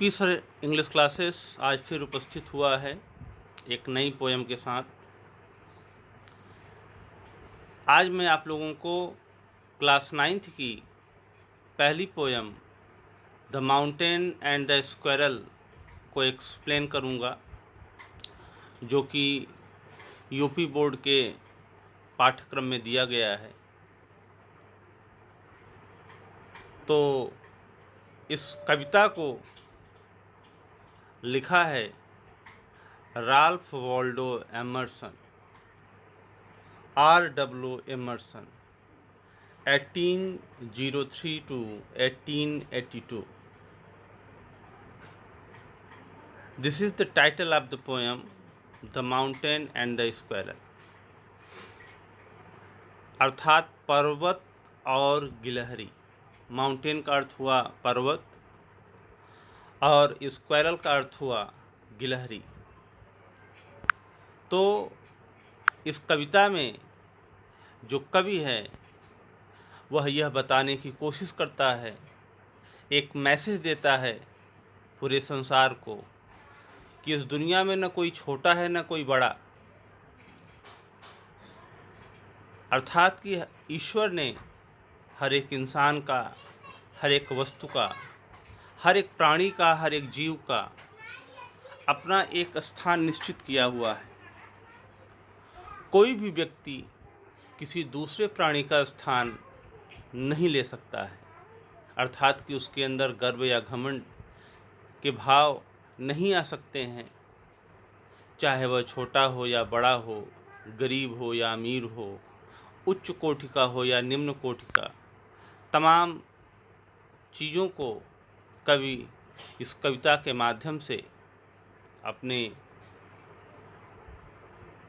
Piece English classes आज फिर उपस्थित हुआ है एक नई पोएम के साथ। आज मैं आप लोगों को क्लास 9th की पहली poem the mountain and the squirrel को एक्सप्लेन करूंगा, जो कि यूपी बोर्ड के पाठ्यक्रम में दिया गया है। तो इस कविता को लिखा है Ralph Waldo Emerson, R.W. Emerson, 1803 to 1882. This is the title of the poem, The Mountain and the Squirrel. अर्थात पर्वत और गिलहरी। माउंटेन का अर्थ हुआ पर्वत और स्क्वायरल का अर्थ हुआ गिलहरी। तो इस कविता में जो कवि है वह यह बताने की कोशिश करता है, एक मैसेज देता है पूरे संसार को कि इस दुनिया में न कोई छोटा है न कोई बड़ा। अर्थात कि ईश्वर ने हर एक इंसान का, हर एक वस्तु का, हर एक प्राणी का, हर एक जीव का अपना एक स्थान निश्चित किया हुआ है। कोई भी व्यक्ति किसी दूसरे प्राणी का स्थान नहीं ले सकता है। अर्थात कि उसके अंदर गर्व या घमंड के भाव नहीं आ सकते हैं, चाहे वह छोटा हो या बड़ा हो, गरीब हो या अमीर हो, उच्च कोटि का हो या निम्न कोटि का। तमाम चीज़ों को कवि इस कविता के माध्यम से अपने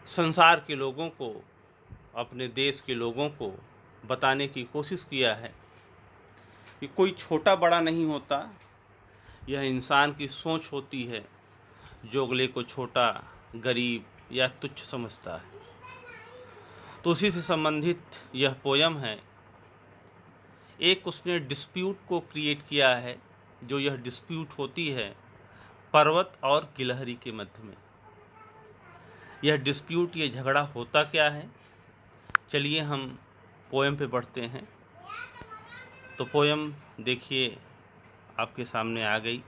संसार के लोगों को, अपने देश के लोगों को बताने की कोशिश किया है कि कोई छोटा बड़ा नहीं होता। यह इंसान की सोच होती है जो अगले को छोटा, गरीब या तुच्छ समझता है। तो उसी से संबंधित यह पोयम है। एक उसने डिस्प्यूट को क्रिएट किया है, जो यह डिस्प्यूट होती है पर्वत और गिलहरी के मध्य में। यह डिस्प्यूट, ये झगड़ा होता क्या है, चलिए हम पोयम पे बढ़ते हैं। तो पोयम देखिए आपके सामने आ गई।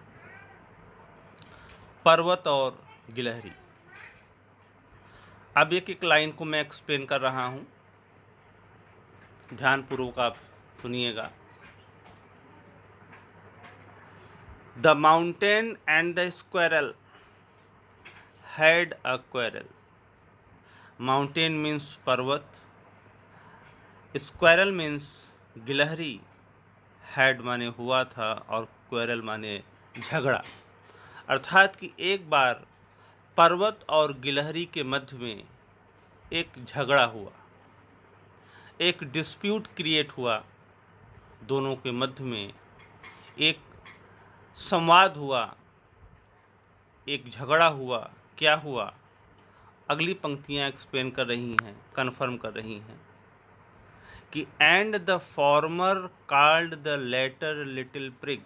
पर्वत और गिलहरी। अब एक एक लाइन को मैं एक्सप्लेन कर रहा हूँ, ध्यानपूर्वक आप सुनिएगा। The mountain and the squirrel had a quarrel. Mountain means पर्वत, स्क्वायरल मीन्स गिलहरी, हैड माने हुआ था और क्वेरल माने झगड़ा। अर्थात कि एक बार पर्वत और गिलहरी के मध्य में एक झगड़ा हुआ, एक डिस्प्यूट क्रिएट हुआ, दोनों के मध्य में एक संवाद हुआ, एक झगड़ा हुआ। क्या हुआ, अगली पंक्तियां एक्सप्लेन कर रही हैं, कन्फर्म कर रही हैं कि and the former called the latter little prig.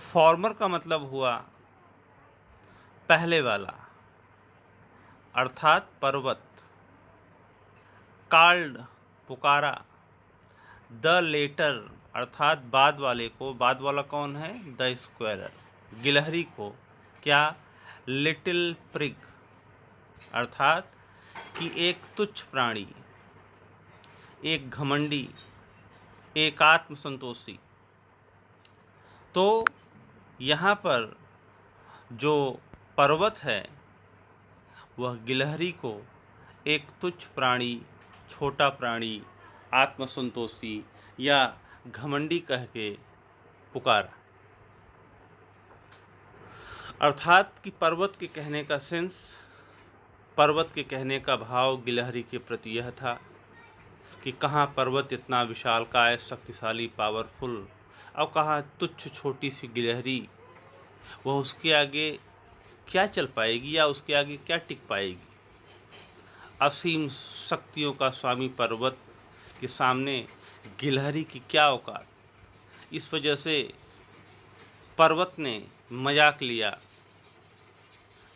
Former का मतलब हुआ पहले वाला, अर्थात पर्वत। कॉल्ड पुकारा, द लेटर अर्थात बाद वाले को। बाद वाला कौन है, द स्क्वायरल, गिलहरी को। क्या, लिटिल प्रिग, अर्थात कि एक तुच्छ प्राणी, एक घमंडी, एक आत्मसंतोषी। तो यहाँ पर जो पर्वत है वह गिलहरी को एक तुच्छ प्राणी, छोटा प्राणी, आत्मसंतोषी या घमंडी कह के पुकारा। अर्थात कि पर्वत के कहने का सेंस, पर्वत के कहने का भाव गिलहरी के प्रति यह था कि कहाँ पर्वत इतना विशालकाय, शक्तिशाली, पावरफुल, और कहाँ तुच्छ छोटी सी गिलहरी, वह उसके आगे क्या चल पाएगी या उसके आगे क्या टिक पाएगी। असीम शक्तियों का स्वामी पर्वत के सामने गिलहरी की क्या औकात। इस वजह से पर्वत ने मजाक लिया,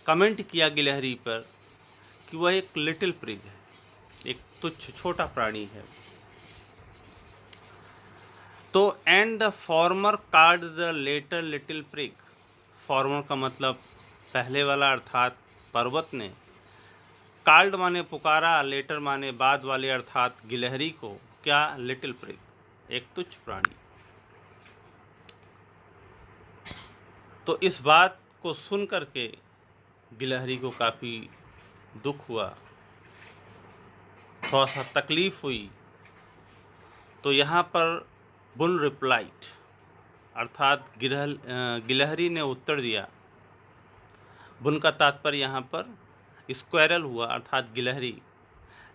कमेंट किया गिलहरी पर कि वह एक लिटिल प्रिग है, एक तुच्छ छोटा प्राणी है। तो and the former called the latter little prig, former का मतलब पहले वाला अर्थात पर्वत ने, कार्ड माने पुकारा, लेटर माने बाद वाले अर्थात गिलहरी को, क्या? लिटिल प्रिग, एक तुच्छ प्राणी। तो इस बात को सुन करके गिलहरी को काफ़ी दुख हुआ, थोड़ा सा तकलीफ हुई। तो यहाँ पर बुल रिप्लाइड अर्थात गिलहरी ने उत्तर दिया। बुन का तात्पर्य यहाँ पर स्क्वेरल हुआ अर्थात गिलहरी,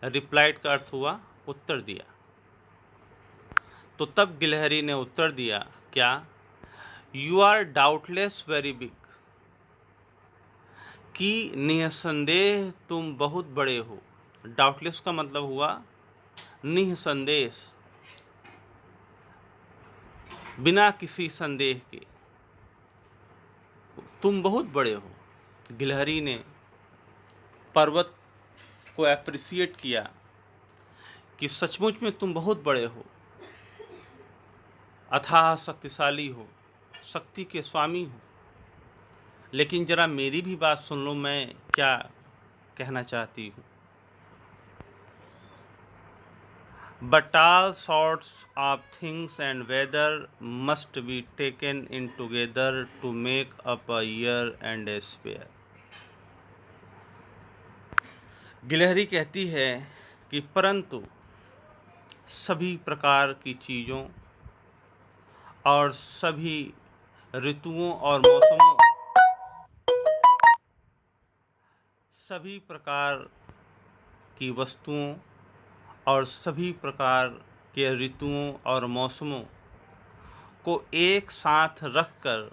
रिप्लाइड का अर्थ हुआ उत्तर दिया। तो तब गिलहरी ने उत्तर दिया, क्या? You are doubtless very big, कि निसंदेह तुम बहुत बड़े हो। डाउटलेस का मतलब हुआ निसंदेह, बिना किसी संदेह के तुम बहुत बड़े हो। गिलहरी ने पर्वत को एप्रिसिएट किया कि सचमुच में तुम बहुत बड़े हो, अथाह शक्तिशाली हो, शक्ति के स्वामी हो। लेकिन जरा मेरी भी बात सुन लो, मैं क्या कहना चाहती हूँ। But all sorts of things and weather must be taken in together to make up a year and a spare. गिलहरी कहती है कि परंतु सभी प्रकार की चीज़ों और सभी ऋतुओं और मौसमों, सभी प्रकार की वस्तुओं और सभी प्रकार के ऋतुओं और मौसमों को एक साथ रखकर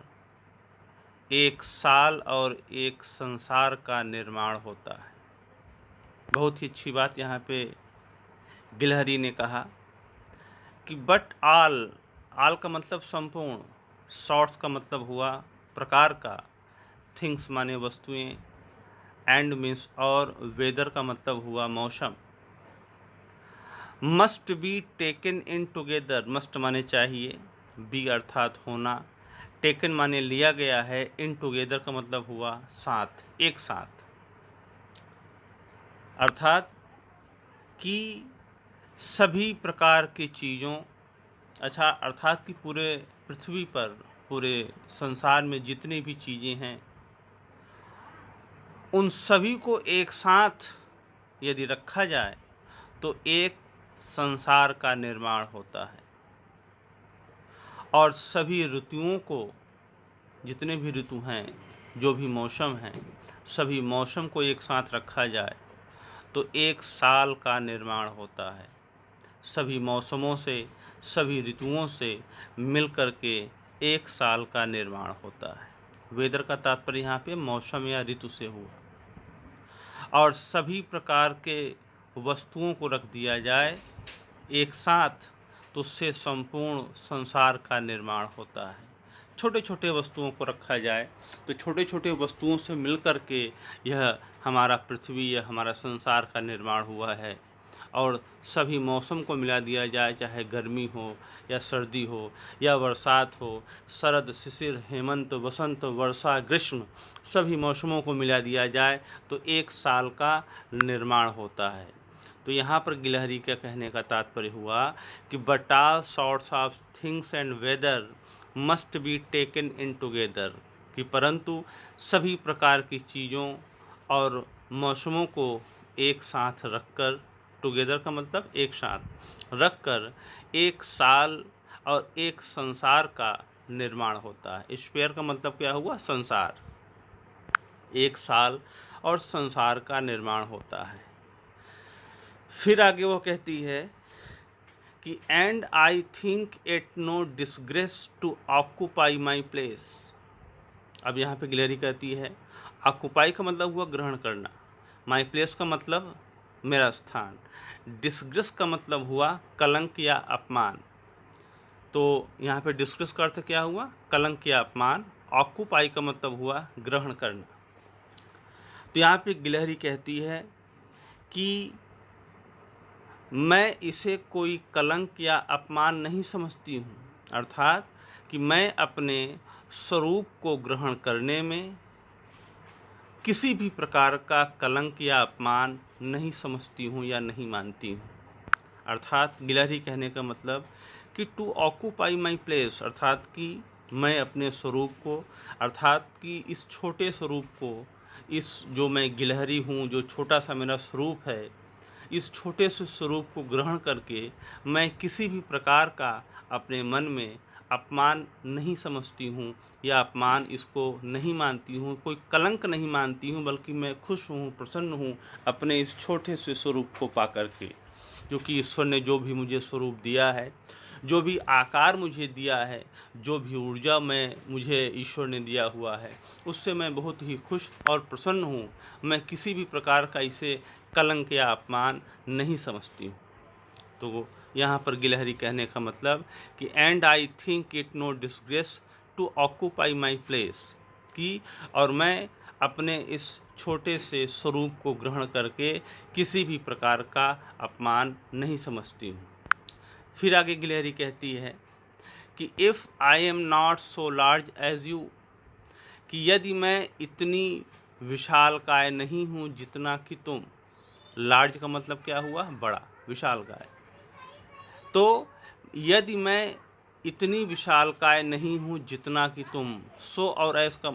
एक साल और एक संसार का निर्माण होता है। बहुत ही अच्छी बात यहाँ पे गिलहरी ने कहा कि बट आल का मतलब संपूर्ण, शॉर्ट्स का मतलब हुआ प्रकार का, थिंग्स माने वस्तुएं, एंड मीन्स और, वेदर का मतलब हुआ मौसम। Must be taken in together, must माने चाहिए, बी अर्थात होना, टेकन माने लिया गया है, इन टुगेदर का मतलब हुआ साथ, एक साथ, अर्थात कि सभी प्रकार की चीज़ों, अच्छा अर्थात कि पूरे पृथ्वी पर, पूरे संसार में जितनी भी चीज़ें हैं उन सभी को एक साथ यदि रखा जाए तो एक संसार का निर्माण होता है। और सभी ऋतुओं को, जितने भी ऋतु हैं, जो भी मौसम हैं, सभी मौसम को एक साथ रखा जाए तो एक साल का निर्माण होता है। सभी मौसमों से, सभी ऋतुओं से मिल कर के एक साल का निर्माण होता है। वेदर का तात्पर्य यहाँ पे मौसम या ऋतु से हुआ। और सभी प्रकार के वस्तुओं को रख दिया जाए एक साथ तो उससे संपूर्ण संसार का निर्माण होता है। छोटे छोटे वस्तुओं को रखा जाए तो छोटे छोटे वस्तुओं से मिलकर के यह हमारा पृथ्वी या हमारा संसार का निर्माण हुआ है। और सभी मौसम को मिला दिया जाए, चाहे गर्मी हो या सर्दी हो या बरसात हो, शरद, शिशिर, हेमंत, वसंत, वर्षा, ग्रीष्म, सभी मौसमों को मिला दिया जाए तो एक साल का निर्माण होता है। तो यहाँ पर गिलहरी का कहने का तात्पर्य हुआ कि but all sorts of things and weather must be taken in together, कि परंतु सभी प्रकार की चीज़ों और मौसमों को एक साथ रखकर, टुगेदर का मतलब एक साथ रखकर, एक साल और एक संसार का निर्माण होता है। स्पेयर का मतलब क्या हुआ? संसार। एक साल और संसार का निर्माण होता है। फिर आगे वो कहती है कि and I think it no disgrace to occupy my place. अब यहाँ पे गिलहरी कहती है, ऑक्यूपाई का मतलब हुआ ग्रहण करना, माई प्लेस का मतलब मेरा स्थान, डिसग्रेस का मतलब हुआ कलंक या अपमान। तो यहाँ पे डिसग्रेस का अर्थ क्या हुआ? कलंक या अपमान, ऑक्यूपाई का मतलब हुआ ग्रहण करना। तो यहाँ पे गिलहरी कहती है कि मैं इसे कोई कलंक या अपमान नहीं समझती हूँ, अर्थात कि मैं अपने स्वरूप को ग्रहण करने में किसी भी प्रकार का कलंक या अपमान नहीं समझती हूँ या नहीं मानती हूँ। अर्थात गिलहरी कहने का मतलब कि टू ऑक्यूपाई माई प्लेस, अर्थात कि मैं अपने स्वरूप को, अर्थात कि इस छोटे स्वरूप को, इस जो मैं गिलहरी हूँ, जो छोटा सा मेरा स्वरूप है, इस छोटे से स्वरूप को ग्रहण करके मैं किसी भी प्रकार का अपने मन में अपमान नहीं समझती हूँ या अपमान इसको नहीं मानती हूँ, कोई कलंक नहीं मानती हूँ, बल्कि मैं खुश हूँ, प्रसन्न हूँ अपने इस छोटे से स्वरूप को पा करके, जो कि ईश्वर ने जो भी मुझे स्वरूप दिया है, जो भी आकार मुझे दिया है, जो भी ऊर्जा मुझे ईश्वर ने दिया हुआ है, उससे मैं बहुत ही खुश और प्रसन्न हूँ। मैं किसी भी प्रकार का इसे कलंक या अपमान नहीं समझती हूँ। तो यहाँ पर गिलहरी कहने का मतलब कि and I think it no disgrace to occupy my place, कि और मैं अपने इस छोटे से स्वरूप को ग्रहण करके किसी भी प्रकार का अपमान नहीं समझती हूँ। फिर आगे गिलहरी कहती है कि if I am not so large as you, कि यदि मैं इतनी विशालकाय नहीं हूँ जितना कि तुम। लार्ज का मतलब क्या हुआ? बड़ा, विशालकाय। तो यदि मैं इतनी विशालकाय नहीं हूँ जितना कि तुम, सो और ऐस का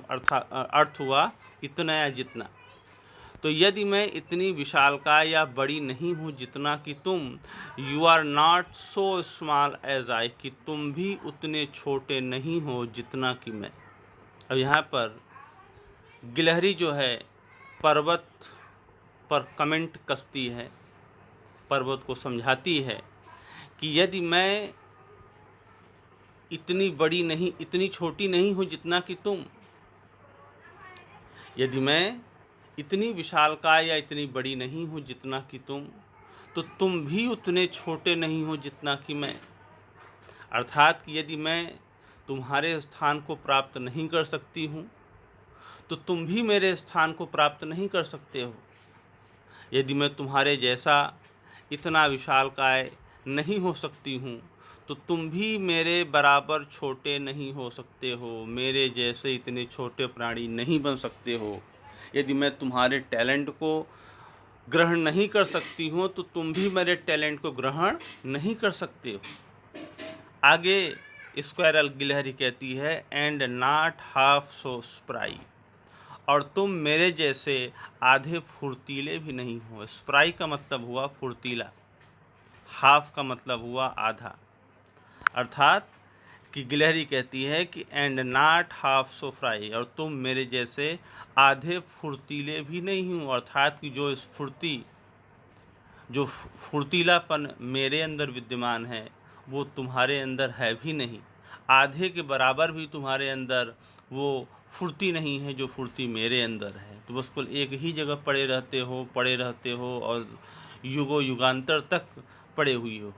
अर्थ हुआ इतना या जितना। तो यदि मैं इतनी विशालकाय या बड़ी नहीं हूँ जितना कि तुम, you are not so small as I, कि तुम भी उतने छोटे नहीं हो जितना कि मैं। अब यहाँ पर गिलहरी जो है पर्वत पर कमेंट कसती है, पर्वत को समझाती है कि यदि मैं इतनी बड़ी नहीं, इतनी छोटी नहीं हूँ जितना कि तुम, यदि मैं इतनी विशालकाय या इतनी बड़ी नहीं हूँ जितना कि तुम, तो तुम भी उतने छोटे नहीं हो जितना कि मैं। अर्थात कि यदि मैं तुम्हारे स्थान को प्राप्त नहीं कर सकती हूँ, तो तुम भी मेरे स्थान को प्राप्त नहीं कर सकते हो। यदि मैं तुम्हारे जैसा इतना विशालकाय नहीं हो सकती हूँ, तो तुम भी मेरे बराबर छोटे नहीं हो सकते हो, मेरे जैसे इतने छोटे प्राणी नहीं बन सकते हो। यदि मैं तुम्हारे टैलेंट को ग्रहण नहीं कर सकती हूँ, तो तुम भी मेरे टैलेंट को ग्रहण नहीं कर सकते हो। आगे स्क्वायरल गिलहरी कहती है and not half so spry, और तुम मेरे जैसे आधे फुर्तीले भी नहीं हो। स्प्राई का मतलब हुआ फुर्तीला, हाफ का मतलब हुआ आधा। अर्थात कि गिलहरी कहती है कि and not half so fry, और तुम मेरे जैसे आधे फुर्तीले भी नहीं हो। अर्थात कि जो स्फूर्ति, जो फुर्तीलापन मेरे अंदर विद्यमान है, वो तुम्हारे अंदर है भी नहीं। आधे के बराबर भी तुम्हारे अंदर वो फुर्ती नहीं है जो फुर्ती मेरे अंदर है। तो बस कुल एक ही जगह पड़े रहते हो और युगों युगांतर तक पड़े हुई हो,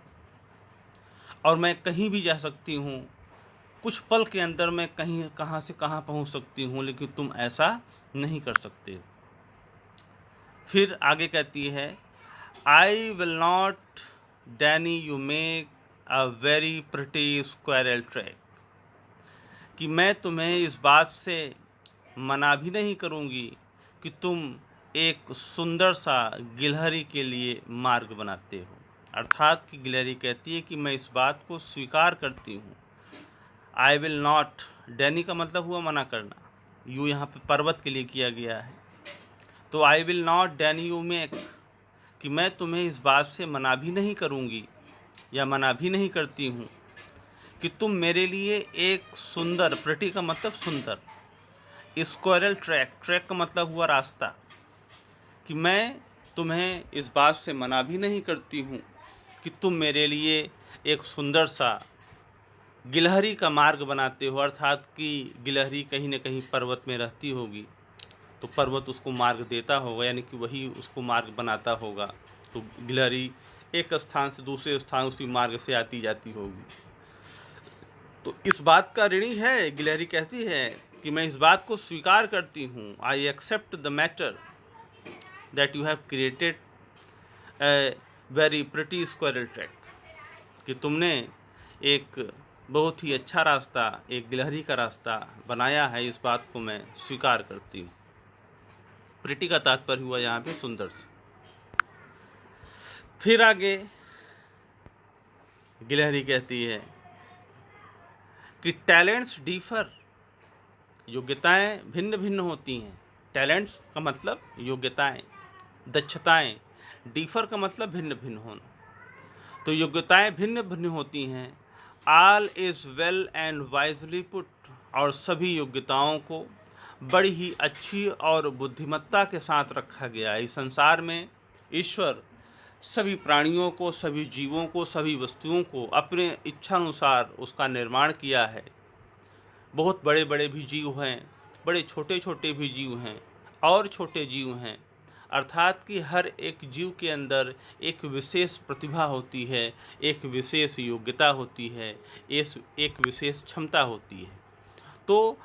और मैं कहीं भी जा सकती हूँ। कुछ पल के अंदर मैं कहीं कहाँ से कहाँ पहुँच सकती हूँ, लेकिन तुम ऐसा नहीं कर सकते हो। फिर आगे कहती है I will not Danny you make a very pretty squirrel track, कि मैं तुम्हें इस बात से मना भी नहीं करूँगी कि तुम एक सुंदर सा गिलहरी के लिए मार्ग बनाते हो। अर्थात कि गिलहरी कहती है कि मैं इस बात को स्वीकार करती हूँ। आई विल नॉट, डैनी का मतलब हुआ मना करना, यू यहाँ पे पर्वत के लिए किया गया है। तो I will not Danny you make, कि मैं तुम्हें इस बात से मना भी नहीं करूँगी या मना भी नहीं करती हूँ कि तुम मेरे लिए एक सुंदर, प्रिटी का मतलब सुंदर, स्क्वायरल ट्रैक, ट्रैक का मतलब हुआ रास्ता, कि मैं तुम्हें इस बात से मना भी नहीं करती हूँ कि तुम मेरे लिए एक सुंदर सा गिलहरी का मार्ग बनाते हो। अर्थात कि गिलहरी कहीं न कहीं पर्वत में रहती होगी, तो पर्वत उसको मार्ग देता होगा, यानी कि वही उसको मार्ग बनाता होगा। तो गिलहरी एक स्थान से दूसरे स्थान उसी मार्ग से आती जाती होगी। तो इस बात का ऋणी है, गिलहरी कहती है कि मैं इस बात को स्वीकार करती हूँ, I accept the matter that you have created a very pretty squirrel track, कि तुमने एक बहुत ही अच्छा रास्ता, एक गिलहरी का रास्ता बनाया है, इस बात को मैं स्वीकार करती हूँ। प्रिटी का तात्पर्य हुआ यहाँ पे सुंदर से। फिर आगे गिलहरी कहती है कि टैलेंट्स डिफर, योग्यताएं भिन्न भिन्न होती हैं। टैलेंट्स का मतलब योग्यताएं, दक्षताएं, डिफर का मतलब भिन्न भिन्न होना, तो योग्यताएं भिन्न भिन्न होती हैं। All is well and wisely put, और सभी योग्यताओं को बड़ी ही अच्छी और बुद्धिमत्ता के साथ रखा गया है। इस संसार में ईश्वर सभी प्राणियों को, सभी जीवों को, सभी वस्तुओं को अपने इच्छानुसार उसका निर्माण किया है। बहुत बड़े बड़े भी जीव हैं, बड़े छोटे छोटे भी जीव हैं, और छोटे जीव हैं, अर्थात कि हर एक जीव के अंदर एक विशेष प्रतिभा होती है, एक विशेष योग्यता होती है, एक विशेष क्षमता होती है। तो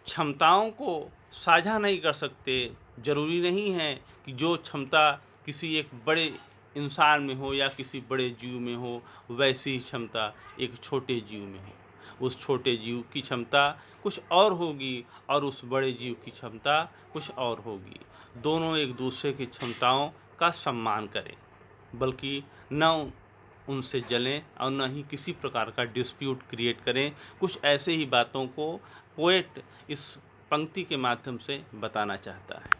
क्षमताओं को साझा नहीं कर सकते। जरूरी नहीं है कि जो क्षमता किसी एक बड़े इंसान में हो या किसी बड़े जीव में हो, वैसी ही क्षमता एक छोटे जीव में हो। उस छोटे जीव की क्षमता कुछ और होगी और उस बड़े जीव की क्षमता कुछ और होगी। दोनों एक दूसरे की क्षमताओं का सम्मान करें, बल्कि न उनसे जलें और न ही किसी प्रकार का डिस्प्यूट क्रिएट करें। कुछ ऐसे ही बातों को पोएट इस पंक्ति के माध्यम से बताना चाहता है।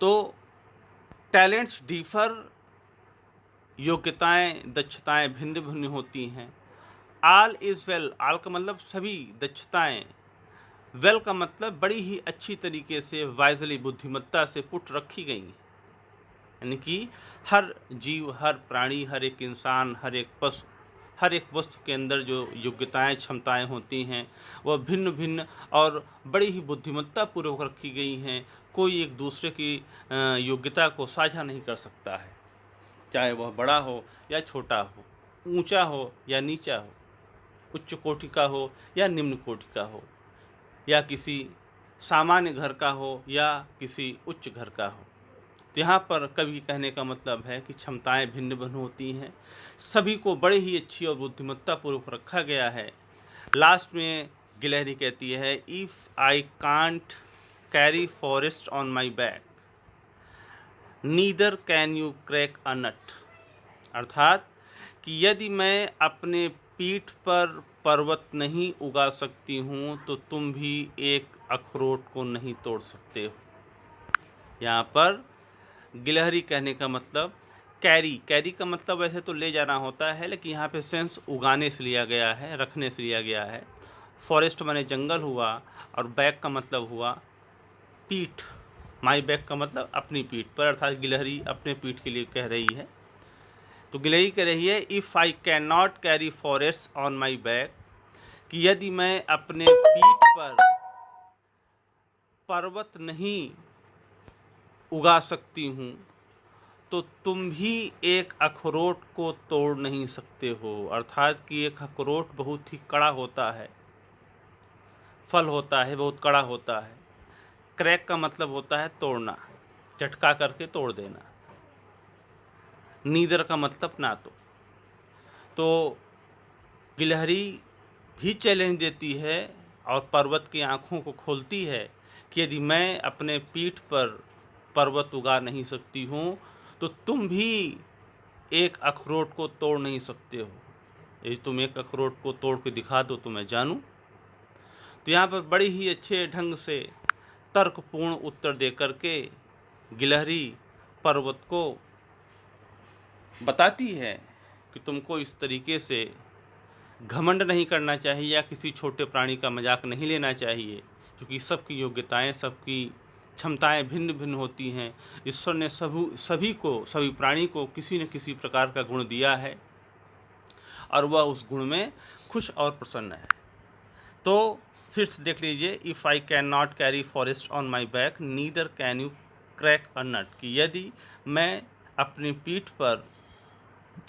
तो टैलेंट्स डिफर, योग्यताएं, दक्षताएं भिन्न भिन्न होती हैं। ऑल इज़ वेल, ऑल का मतलब सभी दक्षताएं, वेल का मतलब बड़ी ही अच्छी तरीके से, वाइजली बुद्धिमत्ता से पुट रखी गई हैं। यानी कि हर जीव, हर प्राणी, हर एक इंसान, हर एक पशु, हर एक वस्तु के अंदर जो योग्यताएं, क्षमताएं होती हैं, वह भिन्न भिन्न और बड़ी ही बुद्धिमत्ता पूर्वक रखी गई हैं। कोई एक दूसरे की योग्यता को साझा नहीं कर सकता है, चाहे वह बड़ा हो या छोटा हो, ऊंचा हो या नीचा हो, उच्च कोटि का हो या निम्न कोटि का हो, या किसी सामान्य घर का हो या किसी उच्च घर का हो। तो यहाँ पर कवि कहने का मतलब है कि क्षमताएं भिन्न भिन्न होती हैं, सभी को बड़े ही अच्छी और बुद्धिमत्ता पूर्वक रखा गया है। लास्ट में गिलहरी कहती है, if I can't carry forest on my back neither can you crack a nut, अर्थात कि यदि मैं अपने पीठ पर पर्वत नहीं उगा सकती हूँ तो तुम भी एक अखरोट को नहीं तोड़ सकते हो। यहाँ पर गिलहरी कहने का मतलब कैरी का मतलब वैसे तो ले जाना होता है, लेकिन यहाँ पे सेंस उगाने से लिया गया है, रखने से लिया गया है। फॉरेस्ट माने जंगल हुआ, और बैक का मतलब हुआ पीठ। माई बैक का मतलब अपनी पीठ पर, अर्थात गिलहरी अपने पीठ के लिए कह रही है। तो गिलहरी कह रही है, if I can not carry forest on my back, कि यदि मैं अपने पीठ पर पर्वत नहीं उगा सकती हूँ तो तुम भी एक अखरोट को तोड़ नहीं सकते हो। अर्थात कि एक अखरोट बहुत ही कड़ा होता है, फल होता है, बहुत कड़ा होता है। क्रैक का मतलब होता है तोड़ना, झटका करके तोड़ देना। नीदर का मतलब ना तो गिलहरी भी चैलेंज देती है और पर्वत की आँखों को खोलती है कि यदि मैं अपने पीठ पर पर्वत उगा नहीं सकती हूँ तो तुम भी एक अखरोट को तोड़ नहीं सकते हो। यदि तुम एक अखरोट को तोड़ के दिखा दो तो मैं जानूँ। तो यहाँ पर बड़ी ही अच्छे ढंग से तर्कपूर्ण उत्तर दे करके गिलहरी पर्वत को बताती है कि तुमको इस तरीके से घमंड नहीं करना चाहिए या किसी छोटे प्राणी का मजाक नहीं लेना चाहिए, क्योंकि सबकी योग्यताएं, सबकी क्षमताएं भिन्न भिन्न होती हैं। ईश्वर ने सभी प्राणी को किसी न किसी प्रकार का गुण दिया है और वह उस गुण में खुश और प्रसन्न है। तो फिर से देख लीजिए, if I can not carry forest on my back neither can you crack a nut, कि यदि मैं अपनी पीठ पर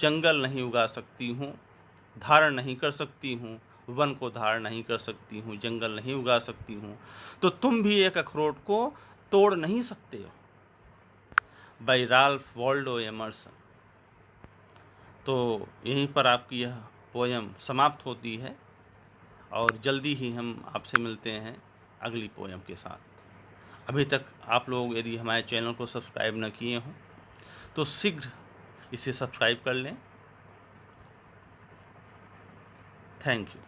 जंगल नहीं उगा सकती हूँ, धारण नहीं कर सकती हूँ, वन को धार नहीं कर सकती हूँ, जंगल नहीं उगा सकती हूँ, तो तुम भी एक अखरोट को तोड़ नहीं सकते हो। By Ralph Waldo Emerson. तो यहीं पर आपकी यह पोयम समाप्त होती है और जल्दी ही हम आपसे मिलते हैं अगली पोयम के साथ। अभी तक आप लोग यदि हमारे चैनल को सब्सक्राइब न किए हों तो शीघ्र इसे सब्सक्राइब कर लें। Thank you.